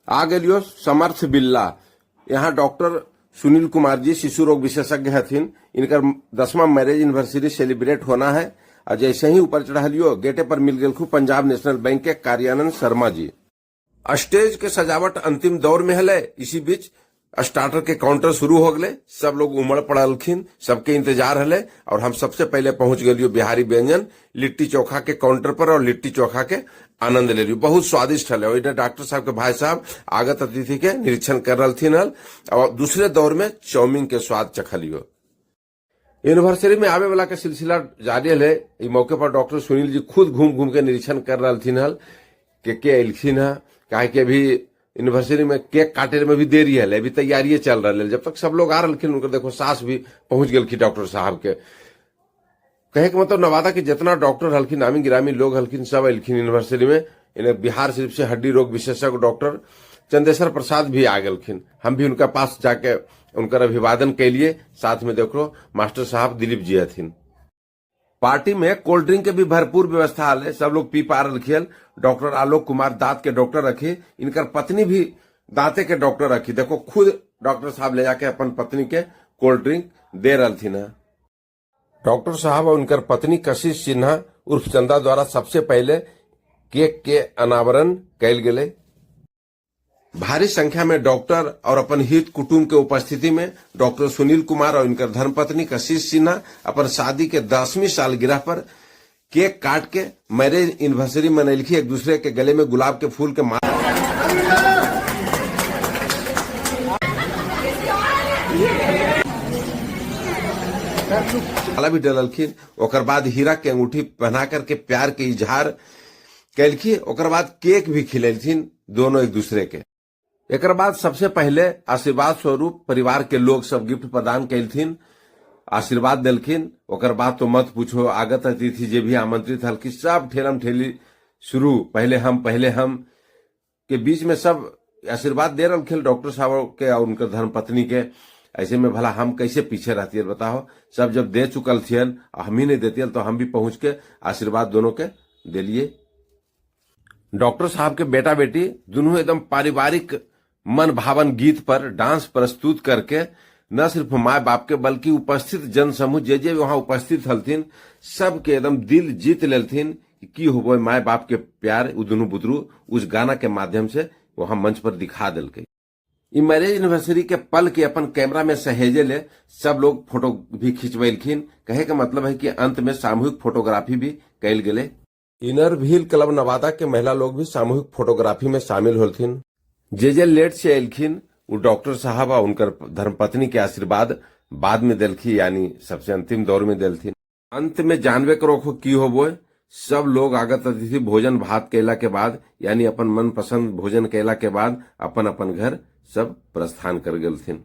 आ गेलियो समर्थ बिल्ला। यहाँ डॉक्टर सुनील कुमार जी शिशु रोग विशेषज्ञ हथिन। इनकर 10वां मैरिज एनिवर्सरी सेलिब्रेट होना है। और जैसे ही ऊपर चढ़लियो गेटे पर मिल गए पंजाब नेशनल बैंक के कार्यानंद शर्मा जी। स्टेज के सजावट अंतिम दौर में हले। इसी बीच स्टार्टर के काउंटर शुरू हो गए। सब लोग उमड़ पड़लखिन, सबके इंतजार हले। और हम सबसे पहले पहुंच गलियो बिहारी व्यंजन लिट्टी चोखा के काउंटर पर और लिट्टी चोखा के आनंद ले लियो। बहुत स्वादिष्ट हले। और डॉक्टर साहब के भाई साहब आगत अतिथि के निरीक्षण कर रही हल। और दूसरे दौर में चाउमीन के स्वाद चखलियो। यूनिवर्सिटी में आवे वाला के सिलसिला जारी है। इस मौके पर डॉक्टर सुनील जी खुद घूम घूम के निरीक्षण कर रही हल के अलिन है। काहे कि अभी यूनिवर्सिटी में केक काटे में भी देरी है, अभी तैयारी चल रहा है। जब तक सब लोग आ रहे उनकर देखो सास भी पहुंच गई डॉक्टर साहब के। कहे के मतलब नवादा के जितना डॉक्टर हल्किन नामी गिरामी लोग हल्किन सब अलिन यूनिवर्सिटी में। इन्हें बिहार सिर्फ से हड्डी रोग विशेषज्ञ डॉक्टर चंदेश्वर प्रसाद भी आ गए। हम भी उनका पास जाके उनका अभिवादन के लिए। साथ में देखो मास्टर साहब दिलीप जी हथिन। पार्टी में कोल्ड ड्रिंक के भी भरपूर व्यवस्था है। सब लोग पी पा रखियल। डॉक्टर आलोक कुमार दांत के डॉक्टर रखी। इनकर पत्नी भी दांते के डॉक्टर रखी। देखो खुद डॉक्टर साहब ले जाके अपन पत्नी के कोल्ड ड्रिंक दे रही न। डॉक्टर साहब और उनकर पत्नी कशिश सिन्हा उर्फ चंदा द्वारा सबसे पहले केक के अनावरण कैल गए। भारी संख्या में डॉक्टर और अपन हित कुटुंब के उपस्थिति में डॉक्टर सुनील कुमार और इनकर धर्मपत्नी कशिश सिन्हा अपन शादी के 10वीं सालगिरह पर केक काट के मैरिज एनिवर्सरी मनैलखी। एक दूसरे के गले में गुलाब के फूल के माला भी डलखिन। ओकर बाद हीरा के अंगूठी पहना करके प्यार के इजहार कैलखी। ओकर बाद केक भी खिलैलथिन दोनों एक दूसरे के। एक बाद सबसे पहले आशीर्वाद स्वरूप परिवार के लोग सब गिफ्ट प्रदान कैलथिन, आशीर्वाद दिलखिन। ओकर बाद तो मत पूछो, आगत अतिथि जे भी आमंत्रित हल्की सब ठेलम ठेली शुरू। पहले हम के बीच में सब आशीर्वाद दे रखिन डॉक्टर साहब के और उनकर धर्मपत्नी के। ऐसे में भला हम कैसे पीछे रहती है बताओ। सब जब दे चुकल थियन हम ही नहीं देती तो हम भी पहुंच के आशीर्वाद दोनों के दे लिए। डॉक्टर साहब के बेटा बेटी दोनों एकदम पारिवारिक मन भावन गीत पर डांस प्रस्तुत करके न सिर्फ माँ बाप के बल्कि उपस्थित जन समूह जे वहां उपस्थित हलथिन सबके एकदम दिल जीत लेलथिन की हो माँ बाप के प्यार उ दुनू बुतरू उस गाना के माध्यम से वहां मंच पर दिखा दिलके। इ मैरिज एनिवर्सरी के पल के अपन कैमरा में सहेजे ले सब लोग फोटो भी खिंचवेलखिन। कहे का मतलब है कि अंत में सामूहिक फोटोग्राफी भी कैल गए। इनर व्हील क्लब नवादा के महिला लोग भी सामूहिक फोटोग्राफी में शामिल होलथिन। जे लेट से एलखिन वो डॉक्टर साहब और उनकर धर्मपत्नी के आशीर्वाद बाद में दिलखी, यानी सबसे अंतिम दौर में दिलथिन। अंत में जानवे करो की होबो सब लोग आगत अतिथि भोजन भात कैला के बाद यानी अपन मनपसंद भोजन कैला के बाद अपन अपन घर सब प्रस्थान कर गलथिन।